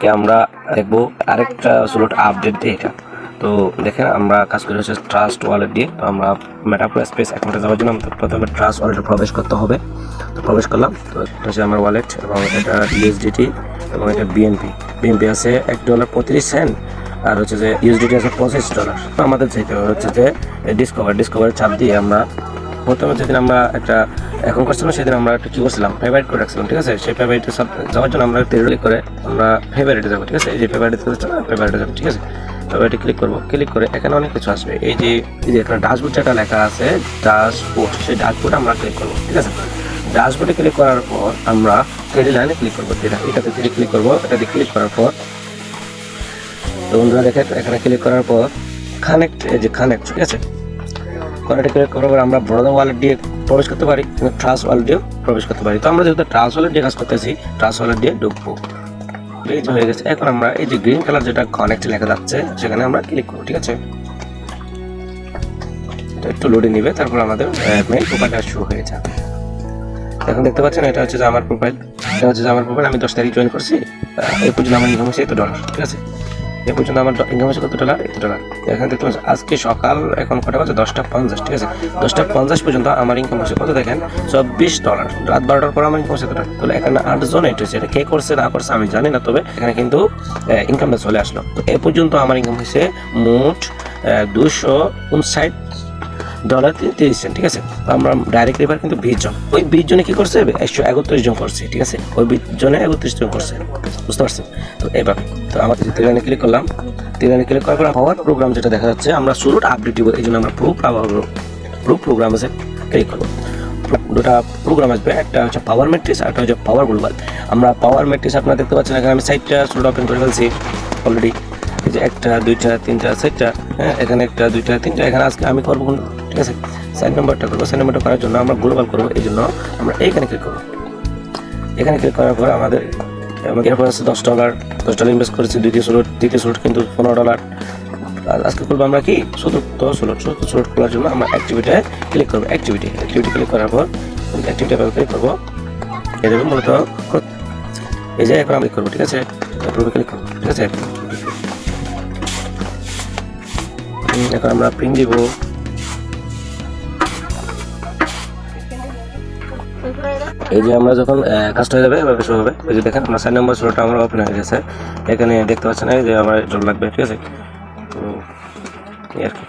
আজকে আমরা দেখবো আরেকটা স্লট আপডেট দিয়ে এটা। তো দেখেন আমরা কাজ করে হচ্ছে ট্রাস্ট ওয়ালেট দিয়ে। তো আমরা মেটাপ্লাস স্পেস অ্যাকাউন্টে যাওয়ার জন্য আমাদের প্রথমে ট্রাস্ট ওয়ালেটে প্রবেশ করতে হবে। তো প্রবেশ করলাম, তো এটা হচ্ছে আমার ওয়ালেট এবং এটা ইউএসডিটি এবং এটা বিএনপি আছে $1.35 আর হচ্ছে যে ইউএসডিটি আছে $25। আমাদের যেটা হচ্ছে যে ডিসকভার চাপ দিয়ে আমরা প্রথমে যেদিন আমরা একটা এখন করছিলাম সেদিন আমরা একটা কি করছিলাম ফেভারিট করে রাখছিলাম, ঠিক আছে। সেই ফেভারিটে যাওয়ার জন্য আমরা ক্লিক করে আমরা ফেভারিটে যাবো, ঠিক আছে। এই যে ফেভারিটে যাবো, ঠিক আছে। ফেভারিটে ক্লিক করবো, ক্লিক করে এখানে অনেক কিছু আসবে। এই যে এখানে ড্যাশবোর্ড যেটা লেখা আছে ড্যাশবোর্ড, সেই ড্যাশবোর্ডে আমরা ক্লিক করবো, ঠিক আছে। ড্যাশবোর্ডে ক্লিক করার পর আমরা থ্রি লাইনে ক্লিক করবো, এটাতে ক্লিক করবো। এটাতে ক্লিক করার পর তো বন্ধুরা দেখেন এখানে ক্লিক করার পর কানেক্ট, এই যে কানেক্ট, ঠিক আছে। কানেক্ট ক্লিক করার পর আমরা ব্রডার ওয়ালেট দিয়ে প্রবেশ করতে পারি, ট্রাস্ট ওয়ালেট দিয়েও প্রবেশ করতে পারি। তো আমরা যেহেতু ট্রাস্ট ওয়ালেট দিয়ে কাজ করতেছি, ট্রাস্ট ওয়ালেট দিয়ে ঢুকবো। এই যে হয়ে গেছে। এখন আমরা এই যে গ্রিন কালার যেটা কানেক্ট লেখা যাচ্ছে সেখানে আমরা ক্লিক করবো, ঠিক আছে। একটু লোডে নিবে, তারপর আমাদের মেইন প্রোফাইলটা শুরু হয়ে যাবে। এখন দেখতে পাচ্ছেন এটা হচ্ছে যে আমার প্রোফাইল, আমি 10 তারিখ জয়েন করছি। এই পর্যন্ত আমার ইনকাম হচ্ছে $1, ঠিক আছে। এই পর্যন্ত আমার ইনকাম হচ্ছে কত $? $1। এখানে দেখতে পাচ্ছেন আজকে সকাল এখন কটা বাজে 10:50, ঠিক আছে। 10:50 পর্যন্ত আমার ইনকাম হচ্ছে কত দেখেন $24। রাত 12টার পর আমার ইনকাম হচ্ছে কত? তাহলে এখানে 8 জন এড হয়েছে। এটা কে করছে না করছে আমি জানি না, তবে এখানে কিন্তু ইনকামটা চলে আসলো। তো এ পর্যন্ত আমার ইনকাম হয়েছে মোট $259.30, ঠিক আছে। আমরা ডাইরেক্ট রিভার কিন্তু 20 জন, ওই 20 জনে কি করছে 131 জন করছে, ঠিক আছে। ওই 20 জনে 31 জন করছে, বুঝতে পারছেন। তো এইভাবে তো আমাদের তিরানে ক্লিক করলাম, তিরানে ক্লিক করার পর পাওয়ার প্রোগ্রাম যেটা দেখা যাচ্ছে আমরা শুরুটা আপডেট দিব, এই জন্য আমরা প্রুফ প্রোগ্রাম আছে ক্লিক করবো। দুটা প্রোগ্রাম আসবে, একটা হচ্ছে পাওয়ার ম্যাট্রিক্স আর একটা হচ্ছে পাওয়ার গ্লোবাল। আমরা পাওয়ার ম্যাট্রিক্স আপনারা দেখতে পাচ্ছেন এখানে আমি সাইটটা শুরু ওপেন করে ফেলছি অলরেডি। এই যে 1 2 3 4 হ্যাঁ, এখানে 1 2 3 এখানে আজকে আমি করবো, ঠিক আছে। সাইন নাম্বারটা করবো, সাইন নাম্বারটা করার জন্য আমরা গ্লোবাল করবো, এই জন্য আমরা এইখানে ক্লিক করবো। এখানে ক্লিক করার পর আমাদের এরপর আছে $10 ইনভেস্ট করেছি। দ্বিতীয় স্লট কিন্তু $15। আজকে করবো আমরা কি শুধু স্লট খোলার জন্য আমরা অ্যাক্টিভিটিতে ক্লিক করবো। অ্যাক্টিভিটি ক্লিক করার পর অ্যাক্টিভিটি ক্লিক করবো। এই যাবে মূলত এই যে এখন আমি ক্লিক করবো, ঠিক আছে। অ্যাপ্রুভে ক্লিক করবো, ঠিক আছে। এখন আমরা প্রিন্ট দিব। এই যে আমরা যখন কাজটা হয়ে যাবে এবার শুরু হবে। এই যে দেখেন আমরা সাইন নাম্বার স্লটটা আমার ওপেন হয়ে গেছে। এখানে দেখতে পাচ্ছেন এই যে আমার জল লাগবে, ঠিক আছে। তো এই আর কি।